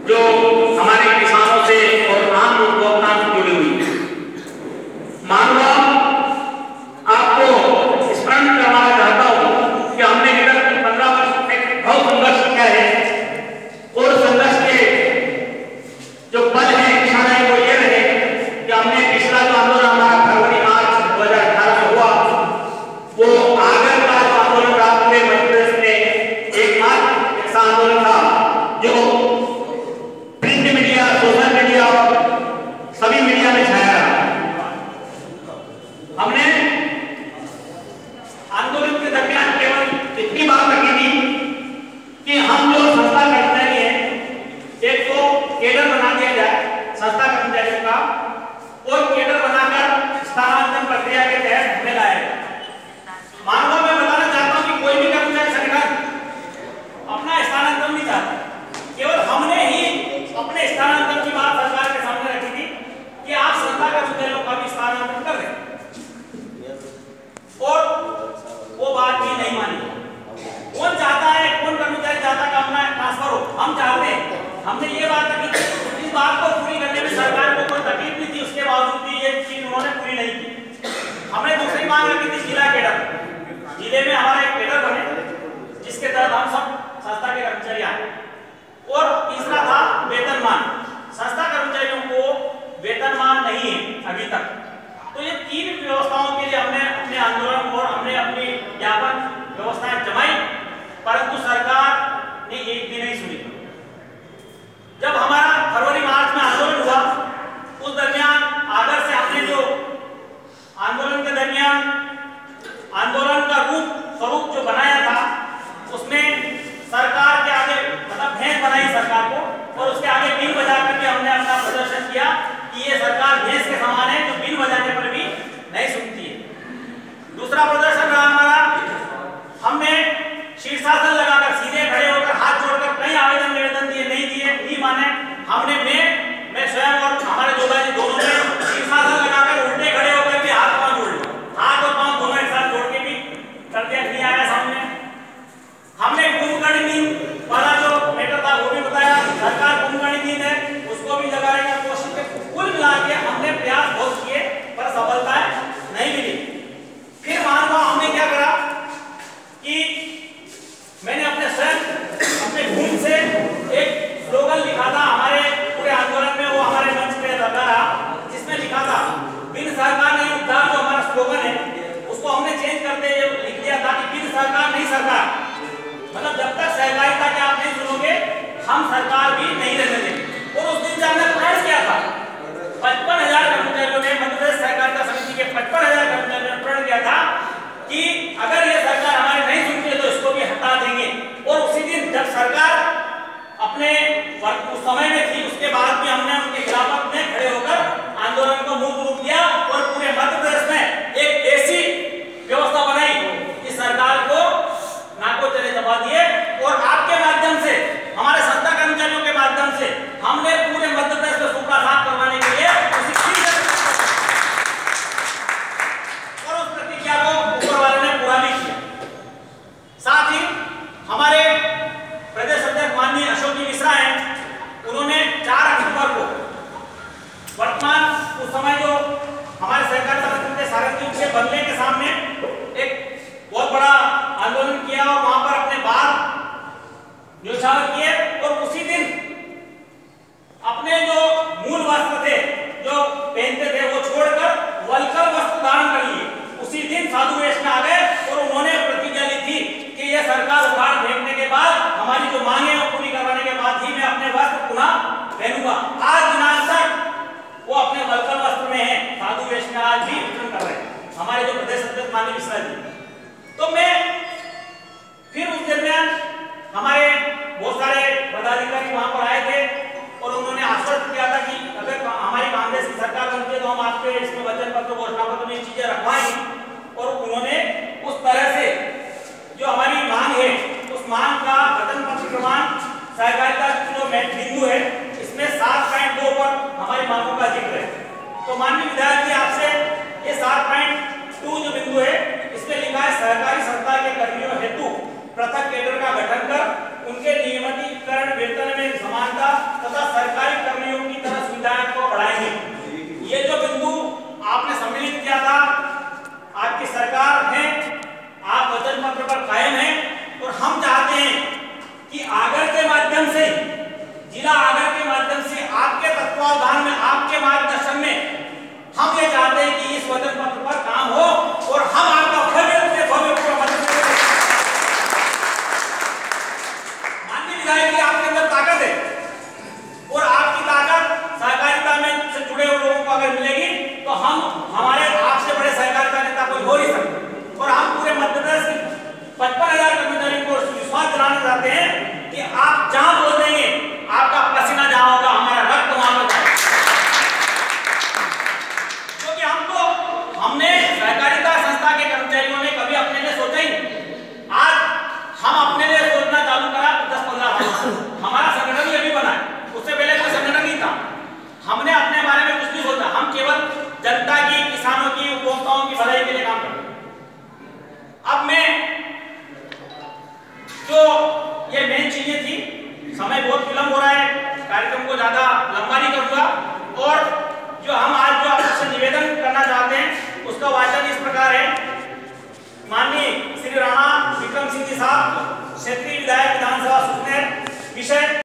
जो हमारे किसानों से और आम उपभोक्ताओं से जुड़ी हुई है। मान लो आपको स्मरण करवाना चाहता हूं कि हमने विगत 15 वर्ष में बहुत संघर्ष किया है और संघर्ष के जो पल है क्षण है वो ये रहे कि हमने पिछला जो आंदोलन हमारा फरवरी मार्च 2018 में हुआ वो आगर का जो आंदोलन रहा पूरे मध्य प्रदेश में एकमात्र ऐसा आंदोलन था जो प्रिंट मीडिया, सोशल मीडिया और सभी मीडिया में छाया रहा। हमने आंदोलन के दरमियान केवल इतनी बात रखी थी कि हम जो संस्था कर्मचारी हैं एक तो केडर बना दिया जाए संस्था कर्मचारियों का और केडर बनाकर स्थानांतरण प्रक्रिया के तहत हमें लाया जाए। मान लो मैं बताना चाहता हूं कि कोई भी कर्मचारी संगठन अपना स्थानांतरण नहीं चाहता, केवल हमने ही अपने स्थानांतरण की बात सरकार के सामने रखी थी कि आप संस्था कर्मचारियों का भी स्थानांतरण कर रहे और वो बात भी नहीं मानी। कौन चाहता है, कौन कर्मचारी चाहता है कि अपना ट्रांसफर हो? हम चाहते हैं। हमने ये बात रखी थी, इस बात को पूरी करने में सरकार को कोई तकलीफ नहीं थी, उसके बावजूद भी ये चीज उन्होंने पूरी नहीं की। हमने दूसरी मांग रखी थी जिला केडर, जिले में हमारा एक केडर बने जिसके तहत हम सब संस्था के कर्मचारी आए। और तीसरा था वेतनमान। संस्था कर्मचारियों को वेतनमान नहीं है अभी तक। तो ये तीन व्यवस्थाओं के लिए हमने अपने आंदोलन और हमने अपनी ज्ञापन व्यवस्थाएं जमाई, परंतु सरकार ने एक भी नहीं सुनी। जब हमारा फरवरी मार्च में आंदोलन हुआ उस दरमियान आगर से हमने जो आंदोलन के दरमियान आंदोलन का स्वरूप जो बनाया था उसमें सरकार के आगे मतलब भैंस बनाई सरकार को और उसके आगे बीन बजा करके हमने अपना प्रदर्शन किया कि ये सरकार भैंस के समान है जो बीन बजाने पर भी नहीं सुनती है। दूसरा प्रदर्शन रहा हमारा, हमने शीर्षासन लगाकर सीधे खड़े होकर हाथ जोड़कर कई आवेदन निवेदन दिए, नहीं दिए, नहीं माने। हमने मैं स्वयं और हमारे जोधा जी दोनों ने शीर्षासन लगाकर उल्टे खड़े होकर भी हाथ पांव जोड़ लिए, हाथ और पांव दोनों एक साथ जोड़ के भी कर दिया, नहीं आया सामने। हमने कुंभकर्ण नींद वाला जो मैटर था वो भी बताया, सरकार कुंभकर्ण नींद है उसको भी लगाने की कोशिश की। कुल मिला के हमने प्रयास बहुत किए पर सफलता नहीं मिली। फिर मान लो हमने क्या करा कि मैंने अपने स्वयं अपने खून से एक स्लोगन लिखा था हमारे पूरे आंदोलन में, वो हमारे मंच पे लगा रहा, जिसमें लिखा था बिन सरकार नहीं उद्धार। जो हमारा स्लोगन है उसको हमने चेंज करते हुए लिख दिया था कि बिन सरकार नहीं सरकार, मतलब जब तक सहकारिता के आप नहीं सुनोगे हम सरकार भी नहीं रहने देंगे। और उस दिन से हमने प्रण किया था 55,000 कर्मचारियों ने, मध्य प्रदेश सहकारिता समिति के 55,000 कर्मचारियों ने प्रण किया था कि अगर ये सरकार हमारे नहीं सुनती है तो इसको भी हटा देंगे। और उसी दिन जब सरकार अपने उस समय में थी उसके बाद भी हमने उनके खिलाफत में खड़े होकर आंदोलन को मूर्त रूप दिया और पूरे मध्य प्रदेश में एक ऐसी व्यवस्था बनाई कि सरकार को नाको चले दबा दिए। और आपके माध्यम से, हमारे संस्था कर्मचारियों के माध्यम से हमने पूरे मध्य प्रदेश में सूखा साफ करवाने के लिए और उस प्रतिज्ञा को ऊपर वाले ने पूरा भी किया। साथ ही हमारे प्रदेश अध्यक्ष माननीय अशोक जी मिश्रा हैं, उन्होंने 4 अक्टूबर को वर्तमान उस समय जो हमारे सहकारिता मंत्री थे सारंग के बंगले के सामने एक बहुत बड़ा आंदोलन किया और वहां पर अपने बात न्यौछावर किए। और उसी दिन अपने जो मूल वस्त्र थे जो पहनते थे वो छोड़कर वल्कर वस्त्र धारण कर लिए। उसी दिन साधु वेश में आ गए और उन्होंने प्रतिज्ञा ली थी कि यह सरकार उखाड़ फेंकने के बाद हमारी जो मांगे वो पूरी करवाने के बाद ही मैं अपने वस्त्र पुनः पहनूंगा। आज दिनांक तक वो अपने वल्कर वस्त्र में है, साधु वेश में आज भी विचरण कर रहे हैं हमारे जो प्रदेश अध्यक्ष माननीय मिश्रा जी। तो मैं फिर उस दरमियान हमारे बहुत सारे पदाधिकारी वहां पर आए थे और उन्होंने आश्वस्त किया था कि अगर हमारी कांग्रेस की सरकार बनती है तो हम आपके इसमें वचन पत्र घोषणा पत्र में चीजें रखवाएंगे। और उन्होंने उस तरह से जो हमारी मांग है उस मांग का वचन पत्र प्रमाण सहकारिता जो बिंदु है इसमें 7.2 पर हमारी मांगों का जिक्र है। तो माननीय विधायक जी आपसे ये 7.2 जो बिंदु है इसमें लिखा है सहकारी संस्था के कर्मियों हेतु पृथक केडर का गठन कर उनके नियमितीकरण वेतन में समानता तथा समय बहुत विलंब हो रहा है, कार्यक्रम को ज्यादा लंबा नहीं करूंगा। और जो हम आज जो आपसे निवेदन करना चाहते हैं उसका वाचन इस प्रकार है। माननीय श्री राणा विक्रम सिंह जी साहब, क्षेत्रीय विधायक, विधानसभा सुसनेर, विषय